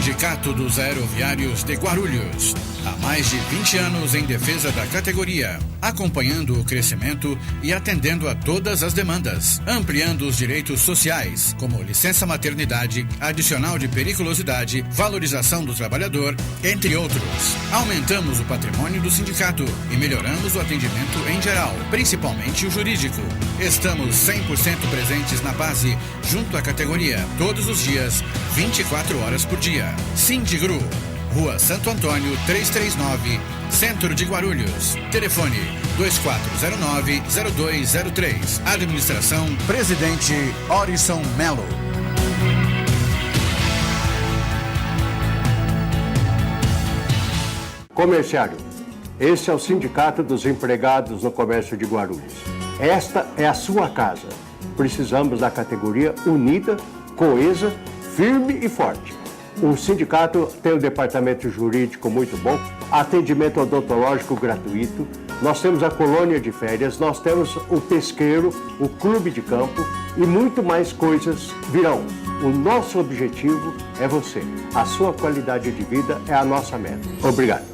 Sindicato dos Aeroviários de Guarulhos. Há mais de 20 anos em defesa da categoria, acompanhando o crescimento e atendendo a todas as demandas, ampliando os direitos sociais, como licença maternidade, adicional de periculosidade, valorização do trabalhador, entre outros. Aumentamos o patrimônio do sindicato e melhoramos o atendimento em geral, principalmente o jurídico. Estamos 100% presentes na base, junto à categoria, todos os dias, 24 horas por dia. Sindigru, Rua Santo Antônio 339, Centro de Guarulhos. Telefone 2409-0203. Administração Presidente Orison Melo. Comerciário, esse é o Sindicato dos Empregados no Comércio de Guarulhos. Esta é a sua casa. Precisamos da categoria unida, coesa, firme e forte. O sindicato tem um departamento jurídico muito bom, atendimento odontológico gratuito, nós temos a colônia de férias, nós temos o pesqueiro, o clube de campo e muito mais coisas virão. O nosso objetivo é você. A sua qualidade de vida é a nossa meta. Obrigado.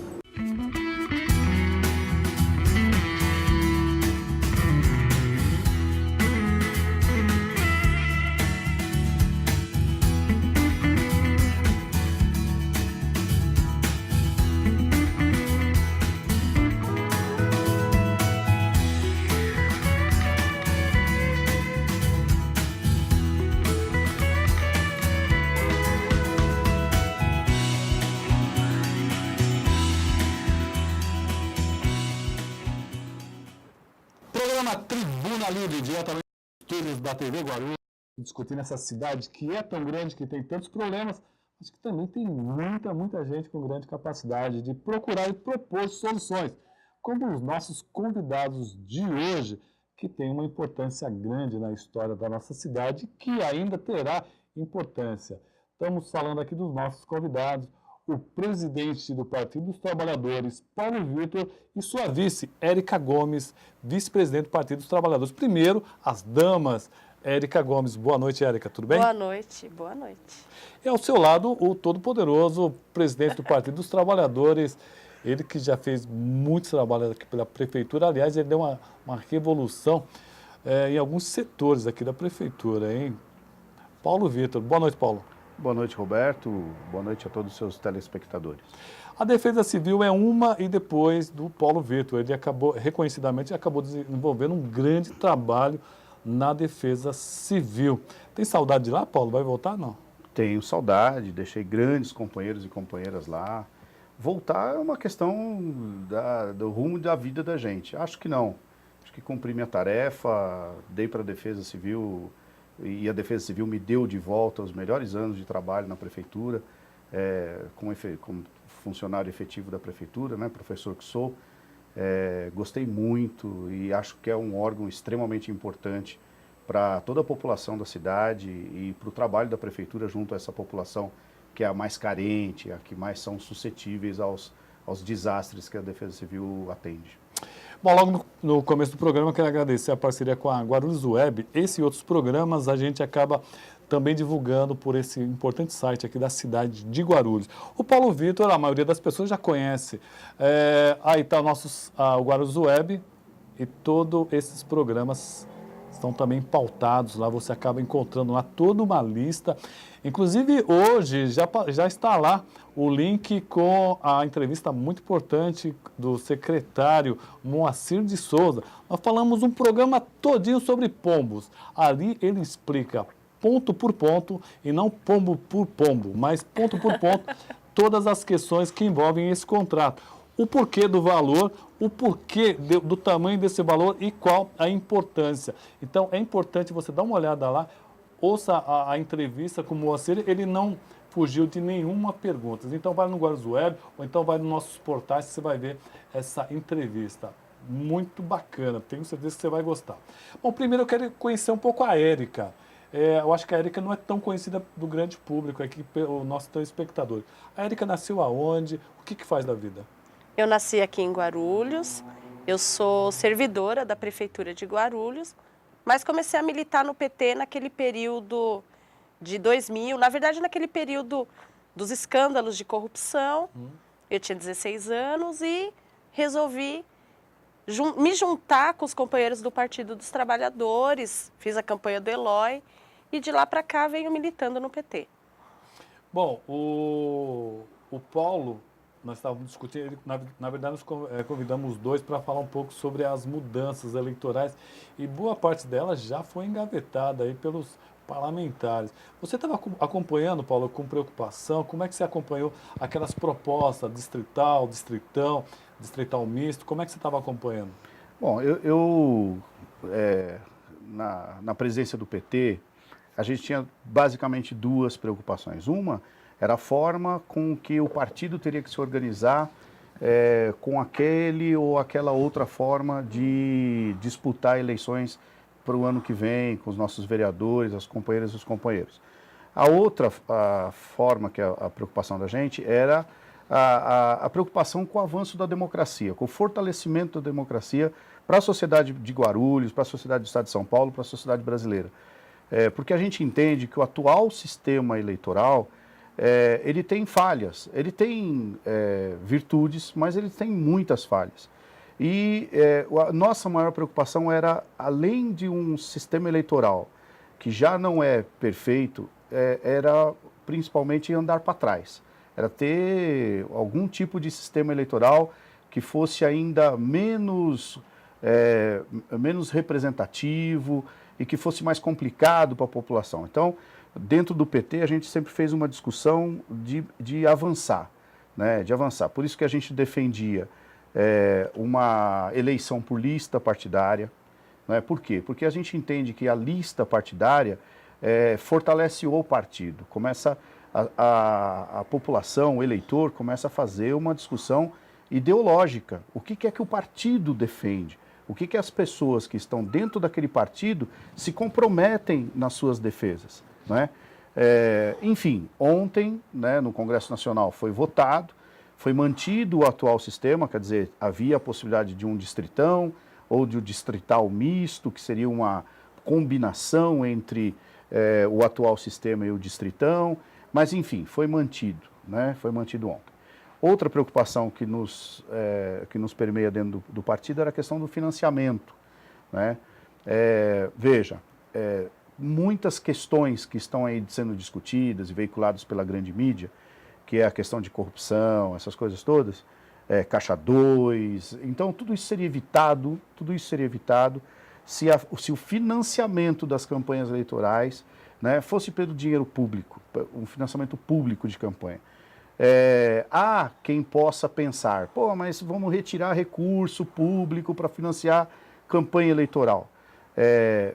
Diretamente dos estúdios da TV Guarulhos, discutindo essa cidade que é tão grande, que tem tantos problemas, mas que também tem muita gente com grande capacidade de procurar e propor soluções, como os nossos convidados de hoje, que tem uma importância grande na história da nossa cidade, que ainda terá importância. Estamos falando aqui dos nossos convidados, o presidente do Partido dos Trabalhadores, Paulo Vitor, e sua vice, Érica Gomes, vice-presidente do Partido dos Trabalhadores. Primeiro, as damas, Érica Gomes. Boa noite, Érica, tudo bem? Boa noite, boa noite. E ao seu lado, o todo-poderoso presidente do Partido dos Trabalhadores, ele que já fez muitos trabalhos aqui pela Prefeitura. Aliás, ele deu uma revolução em alguns setores aqui da Prefeitura, hein? Paulo Vitor. Boa noite, Paulo. Boa noite, Roberto. Boa noite a todos os seus telespectadores. A Defesa Civil é uma e depois do Paulo Vitor. Ele reconhecidamente, acabou desenvolvendo um grande trabalho na Defesa Civil. Tem saudade de lá, Paulo? Vai voltar, não? Tenho saudade, deixei grandes companheiros e companheiras lá. Voltar é uma questão do rumo da vida da gente. Acho que não. Acho que cumpri minha tarefa, dei para a Defesa Civil... E a Defesa Civil me deu de volta os melhores anos de trabalho na Prefeitura, como funcionário efetivo da Prefeitura, né, professor que sou. Gostei muito e acho que é um órgão extremamente importante para toda a população da cidade e para o trabalho da Prefeitura junto a essa população que é a mais carente, a que mais são suscetíveis aos desastres que a Defesa Civil atende. Bom, logo no começo do programa, eu quero agradecer a parceria com a Guarulhos Web. Esse e outros programas a gente acaba também divulgando por esse importante site aqui da cidade de Guarulhos. O Paulo Vitor, a maioria das pessoas já conhece. Aí está o Guarulhos Web e todos esses programas estão também pautados lá. Você acaba encontrando lá toda uma lista. Inclusive, hoje já está lá o link com a entrevista muito importante do secretário Moacir de Souza. Nós falamos um programa todinho sobre pombos. Ali ele explica ponto por ponto, e não pombo por pombo, mas ponto por ponto, todas as questões que envolvem esse contrato. O porquê do valor, o porquê do tamanho desse valor e qual a importância. Então, é importante você dar uma olhada lá, ouça a entrevista com o Moacir, ele não fugiu de nenhuma pergunta. Então, vai no Guarulhos Web ou então vai nos nossos portais que você vai ver essa entrevista. Muito bacana, tenho certeza que você vai gostar. Bom, primeiro eu quero conhecer um pouco a Érica. Eu acho que a Érica não é tão conhecida do grande público aqui, pelo nosso telespectador. A Érica nasceu aonde? O que faz da vida? Eu nasci aqui em Guarulhos, eu sou servidora da Prefeitura de Guarulhos, mas comecei a militar no PT naquele período de 2000, na verdade naquele período dos escândalos de corrupção. Eu tinha 16 anos e resolvi me juntar com os companheiros do Partido dos Trabalhadores, fiz a campanha do Eloy e de lá para cá venho militando no PT. Bom, o Paulo, nós estávamos discutindo, na verdade nós convidamos os dois para falar um pouco sobre as mudanças eleitorais e boa parte delas já foi engavetada aí pelos parlamentares. Você estava acompanhando, Paulo, com preocupação? Como é que você acompanhou aquelas propostas, distrital, distritão, distrital misto? Como é que você estava acompanhando? Bom, na presidência do PT, a gente tinha basicamente duas preocupações. Uma era a forma com que o partido teria que se organizar com aquele ou aquela outra forma de disputar eleições para o ano que vem, com os nossos vereadores, as companheiras e os companheiros. A outra forma, que é a preocupação da gente, era a preocupação com o avanço da democracia, com o fortalecimento da democracia para a sociedade de Guarulhos, para a sociedade do Estado de São Paulo, para a sociedade brasileira. Porque a gente entende que o atual sistema eleitoral, ele tem falhas, ele tem virtudes, mas ele tem muitas falhas. E a nossa maior preocupação era, além de um sistema eleitoral que já não é perfeito, era principalmente andar para trás. Era ter algum tipo de sistema eleitoral que fosse ainda menos representativo e que fosse mais complicado para a população. Então, dentro do PT, a gente sempre fez uma discussão de avançar, né? De avançar. Por isso que a gente defendia uma eleição por lista partidária. Né? Por quê? Porque a gente entende que a lista partidária fortalece o partido. Começa a população, o eleitor, começa a fazer uma discussão ideológica. O que é que o partido defende? O que as pessoas que estão dentro daquele partido se comprometem nas suas defesas? Né? Enfim, ontem, né, no Congresso Nacional foi votado, foi mantido o atual sistema, quer dizer, havia a possibilidade de um distritão ou de um distrital misto, que seria uma combinação entre o atual sistema e o distritão, mas enfim, foi mantido, né? Foi mantido ontem. Outra preocupação que nos permeia dentro do partido era a questão do financiamento, né? Veja, muitas questões que estão aí sendo discutidas e veiculadas pela grande mídia, que é a questão de corrupção, essas coisas todas, Caixa 2, então tudo isso seria evitado se o financiamento das campanhas eleitorais, né, fosse pelo dinheiro público, um financiamento público de campanha. Há quem possa pensar, mas vamos retirar recurso público para financiar campanha eleitoral.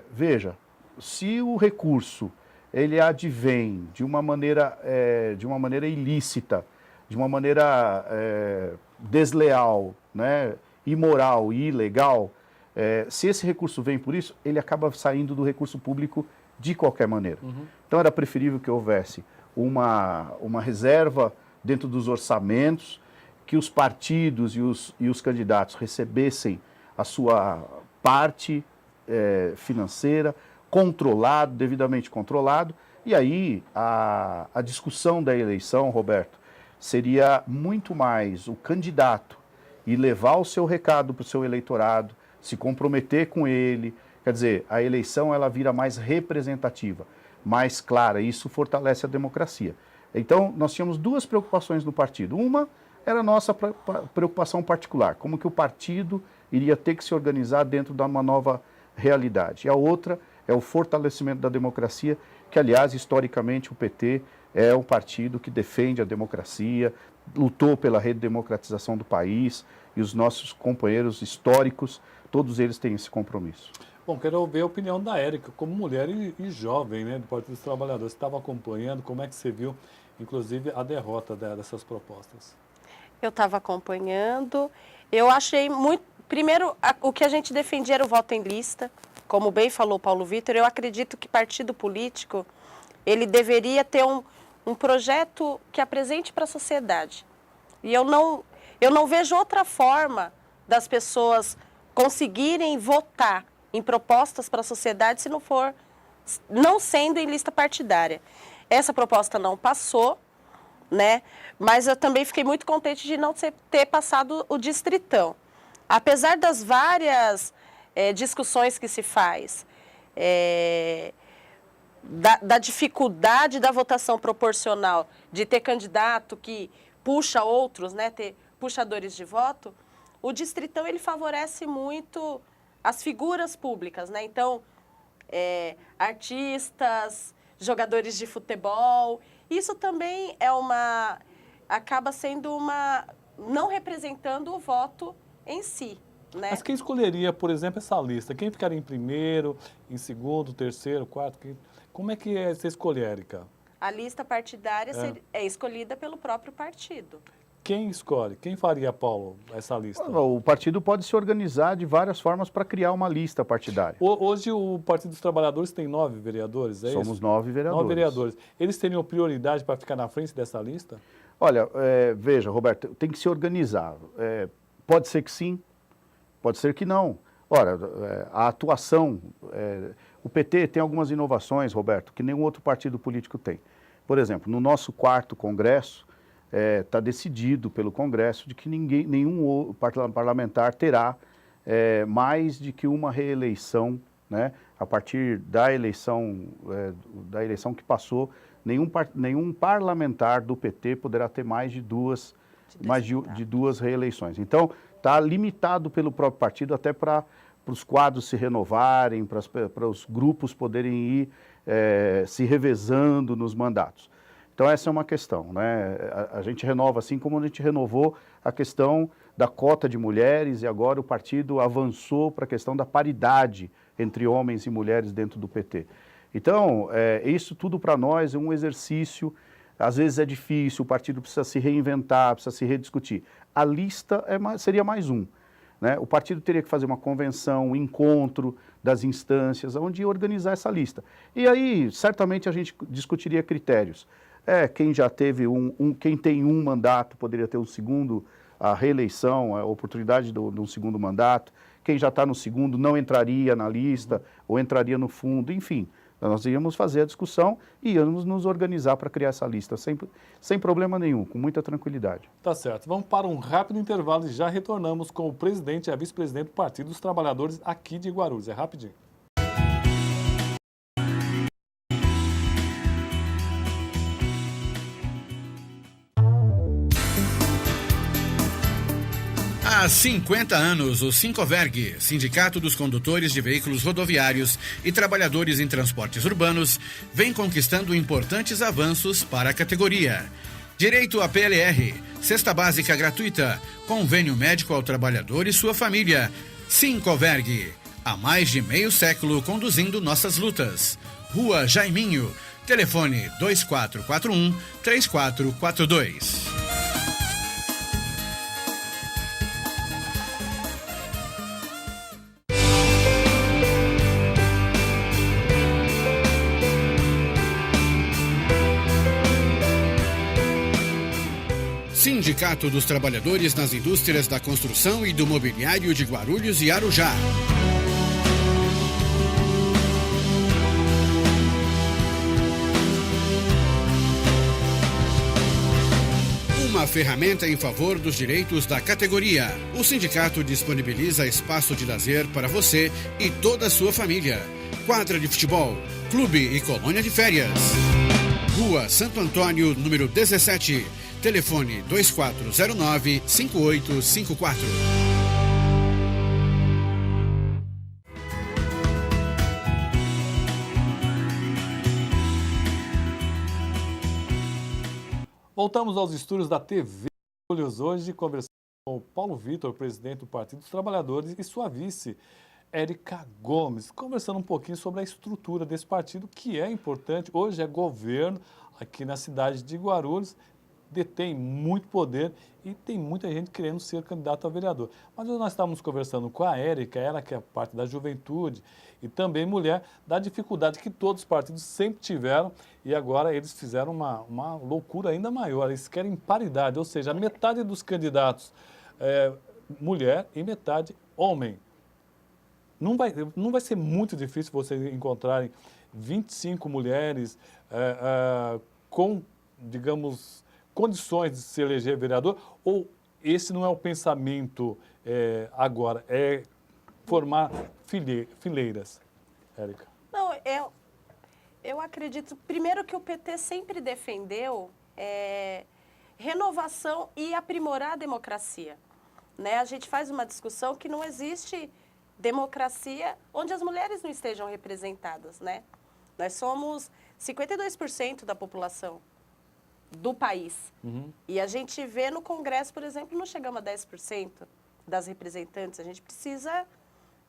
Veja, se o recurso ele advém de uma maneira ilícita, de uma maneira desleal, né, imoral e ilegal, se esse recurso vem por isso, ele acaba saindo do recurso público de qualquer maneira. Então era preferível que houvesse uma reserva dentro dos orçamentos, que os partidos e os candidatos recebessem a sua parte financeira, devidamente controlado, e aí a discussão da eleição, Roberto, seria muito mais o candidato e levar o seu recado para o seu eleitorado, se comprometer com ele, quer dizer, a eleição ela vira mais representativa, mais clara, e isso fortalece a democracia. Então, nós tínhamos duas preocupações no partido. Uma era a nossa preocupação particular, como que o partido iria ter que se organizar dentro de uma nova realidade. E a outra é o fortalecimento da democracia, que, aliás, historicamente, o PT é um partido que defende a democracia, lutou pela redemocratização do país, e os nossos companheiros históricos, todos eles têm esse compromisso. Bom, quero ouvir a opinião da Érica, como mulher e jovem, né, do Partido dos Trabalhadores. Você estava acompanhando, como é que você viu, inclusive, a derrota dessas propostas? Eu estava acompanhando, eu achei muito... Primeiro, o que a gente defendia era o voto em lista, como bem falou Paulo Vitor. Eu acredito que partido político, ele deveria ter um projeto que apresente para a sociedade. E eu não vejo outra forma das pessoas conseguirem votar em propostas para a sociedade se não sendo em lista partidária. Essa proposta não passou, né? Mas eu também fiquei muito contente de não ter passado o distritão. Apesar das várias discussões que se faz, da dificuldade da votação proporcional, de ter candidato que puxa outros, né, ter puxadores de voto, o distritão ele favorece muito as figuras públicas, né? Então, artistas, jogadores de futebol, isso também acaba sendo não representando o voto em si, né? Mas quem escolheria, por exemplo, essa lista? Quem ficaria em primeiro, em segundo, terceiro, quarto? Como é que você escolhe, Érica? A lista partidária é escolhida pelo próprio partido. Quem escolhe? Quem faria, Paulo, essa lista? O partido pode se organizar de várias formas para criar uma lista partidária. Hoje o Partido dos Trabalhadores tem 9 vereadores, é isso? Somos 9 vereadores. 9 vereadores. Eles teriam prioridade para ficar na frente dessa lista? Olha, veja, Roberto, tem que se organizar. Pode ser que sim, pode ser que não. Ora, a atuação... o PT tem algumas inovações, Roberto, que nenhum outro partido político tem. Por exemplo, no nosso 4º Congresso, está decidido pelo Congresso de que nenhum parlamentar terá mais de que uma reeleição, né? A partir da eleição que passou, nenhum parlamentar do PT poderá ter mais de duas reeleições. Então, está limitado pelo próprio partido até para os quadros se renovarem, para os grupos poderem ir se revezando nos mandatos. Então, essa é uma questão, né? A gente renova, assim como a gente renovou a questão da cota de mulheres e agora o partido avançou para a questão da paridade entre homens e mulheres dentro do PT. Então, isso tudo para nós é um exercício, às vezes é difícil, o partido precisa se reinventar, precisa se rediscutir. A lista seria mais um, né? O partido teria que fazer uma convenção, um encontro das instâncias, onde organizar essa lista. E aí, certamente, a gente discutiria critérios. Quem já teve quem tem um mandato poderia ter um segundo, a reeleição, a oportunidade de um segundo mandato. Quem já está no segundo não entraria na lista ou entraria no fundo, enfim. Nós íamos fazer a discussão e íamos nos organizar para criar essa lista, sem problema nenhum, com muita tranquilidade. Tá certo. Vamos para um rápido intervalo e já retornamos com o presidente e a vice-presidente do Partido dos Trabalhadores aqui de Guarulhos. É rapidinho. Há 50 anos, o Sincoverg, Sindicato dos Condutores de Veículos Rodoviários e Trabalhadores em Transportes Urbanos, vem conquistando importantes avanços para a categoria. Direito à PLR, cesta básica gratuita, convênio médico ao trabalhador e sua família. Sincoverg, há mais de meio século conduzindo nossas lutas. Rua Jaiminho, telefone 2441-3442. Sindicato dos Trabalhadores nas Indústrias da Construção e do Mobiliário de Guarulhos e Arujá. Uma ferramenta em favor dos direitos da categoria. O sindicato disponibiliza espaço de lazer para você e toda a sua família. Quadra de futebol, clube e colônia de férias. Rua Santo Antônio, número 17. Telefone 2409-5854. Voltamos aos estúdios da TV Guarulhos hoje, conversando com o Paulo Vitor, presidente do Partido dos Trabalhadores, e sua vice, Érica Gomes, conversando um pouquinho sobre a estrutura desse partido, que é importante. Hoje é governo aqui na cidade de Guarulhos, detém muito poder e tem muita gente querendo ser candidato a vereador. Mas nós estávamos conversando com a Érica, ela que é parte da juventude e também mulher, da dificuldade que todos os partidos sempre tiveram e agora eles fizeram uma loucura ainda maior. Eles querem paridade, ou seja, metade dos candidatos mulher e metade homem. Não vai ser muito difícil vocês encontrarem 25 mulheres com, digamos, condições de se eleger vereador? Ou esse não é o pensamento agora? É formar fileiras, Érica? Não, eu acredito, primeiro que o PT sempre defendeu renovação e aprimorar a democracia. Né? A gente faz uma discussão que não existe democracia onde as mulheres não estejam representadas. Né? Nós somos 52% da população do país. E a gente vê no Congresso, por exemplo, não chegamos a 10% das representantes. A gente precisa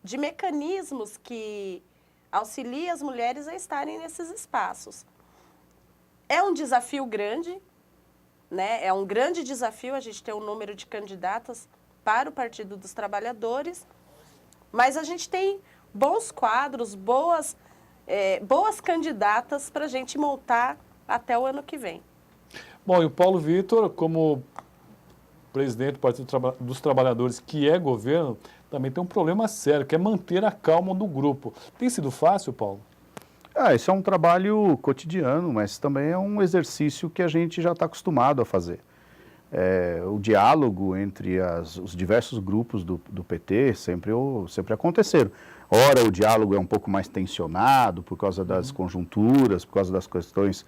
de mecanismos que auxiliem as mulheres a estarem nesses espaços. É um desafio grande, né? É um grande desafio a gente ter um número de candidatas para o Partido dos Trabalhadores, mas a gente tem bons quadros, boas candidatas para a gente montar até o ano que vem. Bom, e o Paulo Vitor, como presidente do Partido dos Trabalhadores, que é governo, também tem um problema sério, que é manter a calma do grupo. Tem sido fácil, Paulo? Isso é um trabalho cotidiano, mas também é um exercício que a gente já está acostumado a fazer. O diálogo entre os diversos grupos do PT sempre aconteceram. Ora, o diálogo é um pouco mais tensionado por causa das conjunturas, por causa das questões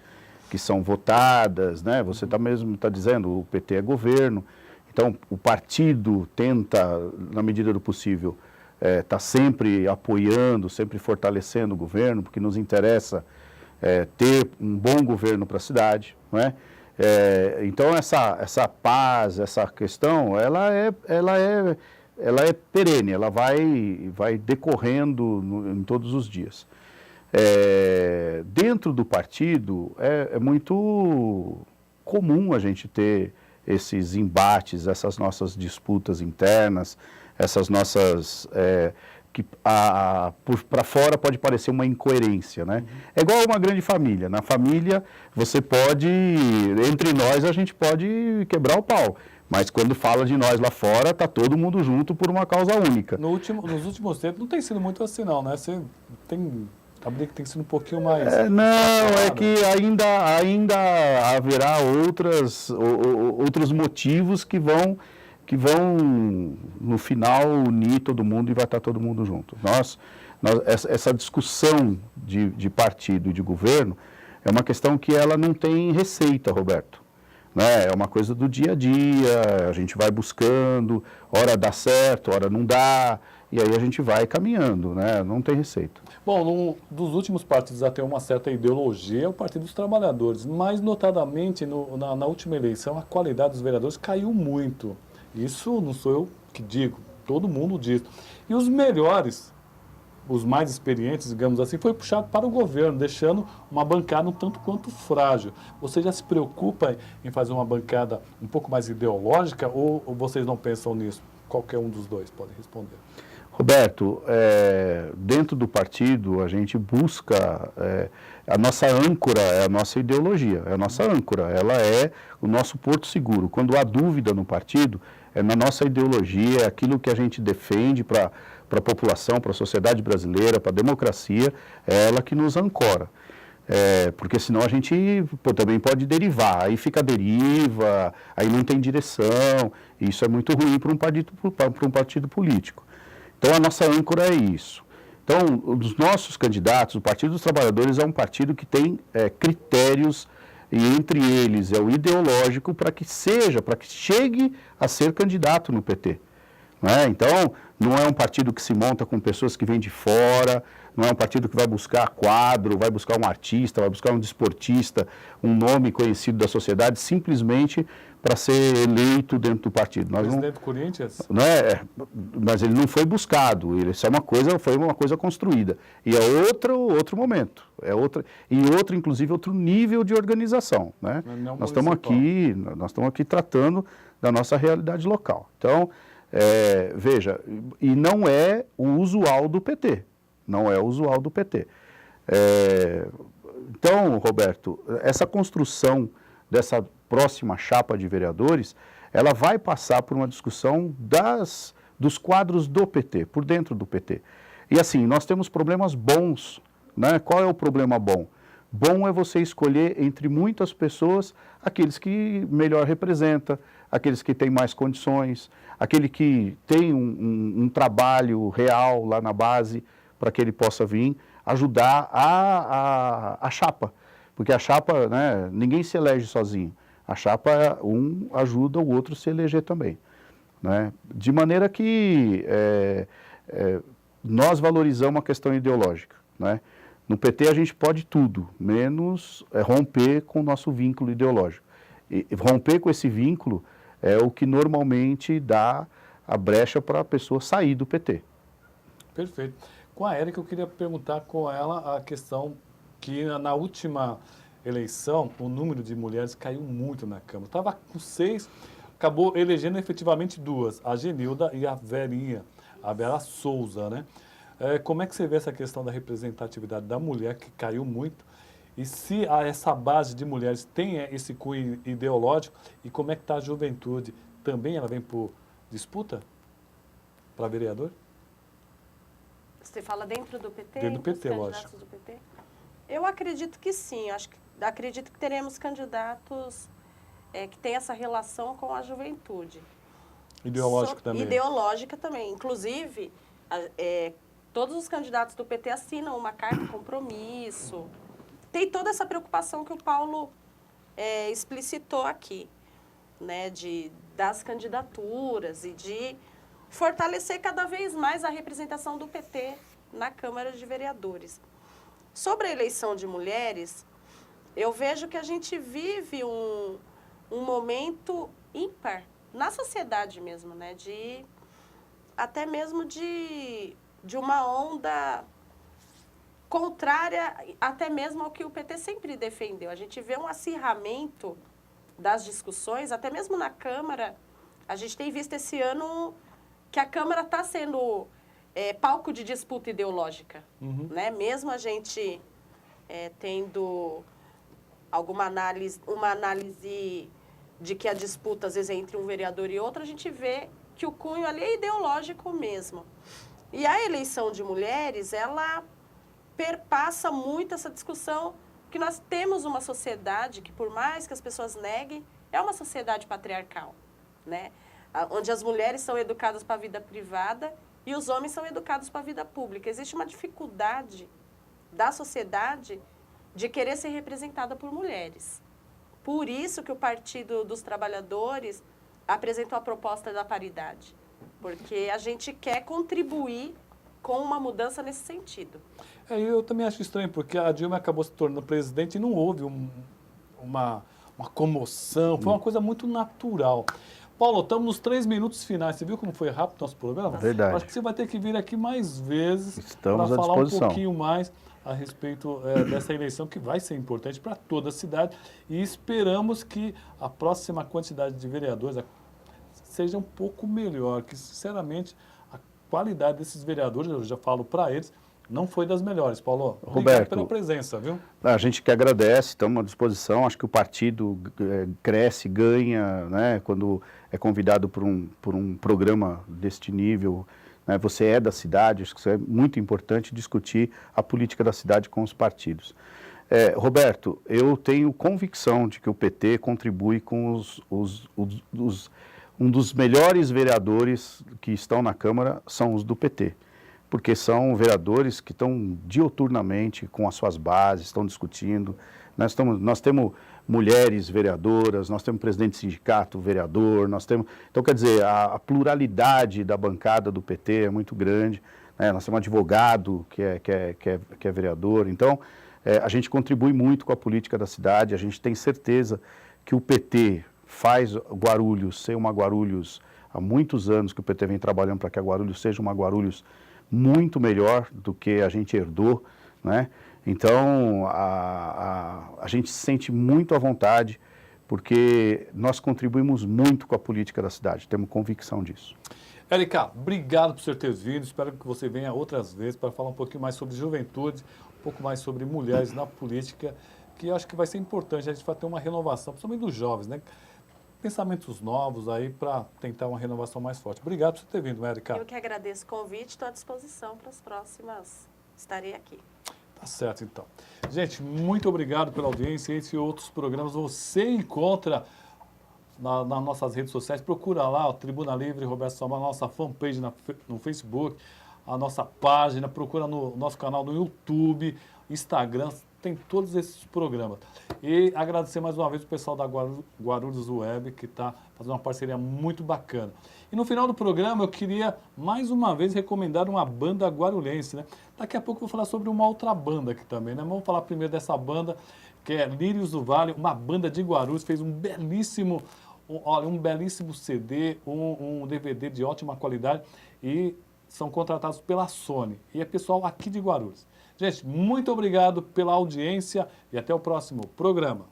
que são votadas, né? Você mesmo está dizendo, o PT é governo, então o partido tenta, na medida do possível, está sempre apoiando, sempre fortalecendo o governo, porque nos interessa ter um bom governo para a cidade, não é? Então essa paz, essa questão, ela é perene, ela vai decorrendo em todos os dias. Dentro do partido é muito comum a gente ter esses embates, essas nossas disputas internas, essas nossas que para fora pode parecer uma incoerência, né? É igual uma grande família. Na família você pode, entre nós a gente pode quebrar o pau, mas quando fala de nós lá fora, tá todo mundo junto por uma causa única. Nos últimos tempos não tem sido muito assim não, né? A briga tem sido um pouquinho mais... É que ainda haverá outros motivos que vão, no final, unir todo mundo e vai estar todo mundo junto. Essa discussão de partido e de governo é uma questão que ela não tem receita, Roberto. Né? É uma coisa do dia a dia, a gente vai buscando, hora dá certo, hora não dá, e aí a gente vai caminhando, né? Não tem receita. Bom, dos últimos partidos a ter uma certa ideologia é o Partido dos Trabalhadores, mas notadamente na última eleição a qualidade dos vereadores caiu muito. Isso não sou eu que digo, todo mundo diz. E os melhores, os mais experientes, digamos assim, foi puxado para o governo, deixando uma bancada um tanto quanto frágil. Você já se preocupa em fazer uma bancada um pouco mais ideológica ou vocês não pensam nisso? Qualquer um dos dois pode responder. Roberto, dentro do partido a gente busca, a nossa âncora é a nossa ideologia, é a nossa âncora, ela é o nosso porto seguro. Quando há dúvida no partido, é na nossa ideologia, é aquilo que a gente defende para a população, para a sociedade brasileira, para a democracia, é ela que nos ancora. Porque senão a gente também pode derivar, aí fica a deriva, aí não tem direção, e isso é muito ruim para um partido político. Então, a nossa âncora é isso. Então, os nossos candidatos, o Partido dos Trabalhadores é um partido que tem critérios, e entre eles é o ideológico para que chegue a ser candidato no PT. Não é? Então, não é um partido que se monta com pessoas que vêm de fora, não é um partido que vai buscar quadro, vai buscar um artista, vai buscar um desportista, um nome conhecido da sociedade, simplesmente para ser eleito dentro do partido. Presidente do Corinthians? Mas ele não foi buscado, isso foi uma coisa construída. E é outro momento, inclusive outro nível de organização. Né? Nós estamos aqui tratando da nossa realidade local. Então, veja, e não é o usual do PT. Não é o usual do PT. Então, Roberto, essa construção dessa próxima chapa de vereadores, ela vai passar por uma discussão dos quadros do PT, por dentro do PT. E assim, nós temos problemas bons. Né? Qual é o problema bom? Bom é você escolher entre muitas pessoas aqueles que melhor representa, aqueles que têm mais condições, aquele que tem um trabalho real lá na base para que ele possa vir ajudar a chapa. Porque a chapa, né, ninguém se elege sozinho. A chapa, um ajuda o outro a se eleger também. Né? De maneira que nós valorizamos a questão ideológica. Né? No PT a gente pode tudo, menos romper com o nosso vínculo ideológico. E romper com esse vínculo é o que normalmente dá a brecha para a pessoa sair do PT. Perfeito. Com a Érica, eu queria perguntar com ela a questão que na última eleição o número de mulheres caiu muito na Câmara. Estava com 6, acabou elegendo efetivamente 2, a Genilda e a Verinha, a Vera Souza, né? Como é que você vê essa questão da representatividade da mulher, que caiu muito, e se essa base de mulheres tem esse cunho ideológico, e como é que está a juventude? Também ela vem por disputa para vereador? Você fala dentro do PT? Dentro do PT, dos lógico. candidatos do PT? Eu acredito que sim, acredito que teremos candidatos que têm essa relação com a juventude. Ideológico também. Ideológica também. Inclusive, todos os candidatos do PT assinam uma carta de compromisso. Tem toda essa preocupação que o Paulo explicitou aqui, né, das candidaturas e de fortalecer cada vez mais a representação do PT na Câmara de Vereadores. Sobre a eleição de mulheres, eu vejo que a gente vive um momento ímpar na sociedade mesmo, né, até mesmo de uma onda contrária até mesmo ao que o PT sempre defendeu. A gente vê um acirramento das discussões, até mesmo na Câmara. A gente tem visto esse ano que a Câmara está sendo palco de disputa ideológica. Uhum. Né? Mesmo a gente tendo uma análise de que a disputa, às vezes, é entre um vereador e outro, a gente vê que o cunho ali é ideológico mesmo. E a eleição de mulheres, ela perpassa muito essa discussão, que nós temos uma sociedade que, por mais que as pessoas neguem, é uma sociedade patriarcal, né? Onde as mulheres são educadas para a vida privada e os homens são educados para a vida pública. Existe uma dificuldade da sociedade de querer ser representada por mulheres. Por isso que o Partido dos Trabalhadores apresentou a proposta da paridade, porque a gente quer contribuir com uma mudança nesse sentido. Eu também acho estranho, porque a Dilma acabou se tornando presidente e não houve uma comoção, foi uma coisa muito natural. Paulo, estamos nos 3 minutos finais. Você viu como foi rápido o nosso programa? Verdade. Acho que você vai ter que vir aqui mais vezes para falar um pouquinho mais a respeito dessa eleição, que vai ser importante para toda a cidade. E esperamos que a próxima quantidade de vereadores seja um pouco melhor, que, sinceramente, a qualidade desses vereadores, eu já falo para eles, não foi das melhores. Paulo, obrigado Roberto, pela presença, viu? A gente que agradece, estamos à disposição. Acho que o partido cresce, ganha, né, quando é convidado por um programa deste nível. Né, você é da cidade, acho que isso é muito importante, discutir a política da cidade com os partidos. Roberto, eu tenho convicção de que o PT contribui com um dos melhores vereadores que estão na Câmara são os do PT. Porque são vereadores que estão diuturnamente com as suas bases, estão discutindo. Nós temos mulheres vereadoras, nós temos presidente de sindicato vereador, nós temos... Então, quer dizer, a pluralidade da bancada do PT é muito grande. Né? Nós temos um advogado que é vereador. Então, a gente contribui muito com a política da cidade. A gente tem certeza que o PT faz Guarulhos ser uma Guarulhos há muitos anos que o PT vem trabalhando para que a Guarulhos seja uma Guarulhos muito melhor do que a gente herdou, né? Então, a gente se sente muito à vontade, porque nós contribuímos muito com a política da cidade, temos convicção disso. Érica, obrigado por você ter vindo, espero que você venha outras vezes para falar um pouquinho mais sobre juventude, um pouco mais sobre mulheres na política, que eu acho que vai ser importante, a gente vai ter uma renovação, principalmente dos jovens, né? Pensamentos novos aí para tentar uma renovação mais forte. Obrigado por você ter vindo, Érica. Eu que agradeço o convite, estou à disposição para as próximas. Estarei aqui. Tá certo, então. Gente, muito obrigado pela audiência. Esse e outros programas você encontra nas nossas redes sociais. Procura lá, o Tribuna Livre Roberto Samuel, a nossa fanpage no Facebook, a nossa página, procura no nosso canal no YouTube, Instagram, tem todos esses programas. E agradecer mais uma vez o pessoal da Guarulhos Web, que está fazendo uma parceria muito bacana. E no final do programa eu queria mais uma vez recomendar uma banda guarulhense, né? Daqui a pouco eu vou falar sobre uma outra banda aqui também, né? Vamos falar primeiro dessa banda, que é Lírios do Vale, uma banda de Guarulhos, fez um belíssimo CD, um DVD de ótima qualidade e são contratados pela Sony. E é pessoal aqui de Guarulhos. Gente, muito obrigado pela audiência e até o próximo programa.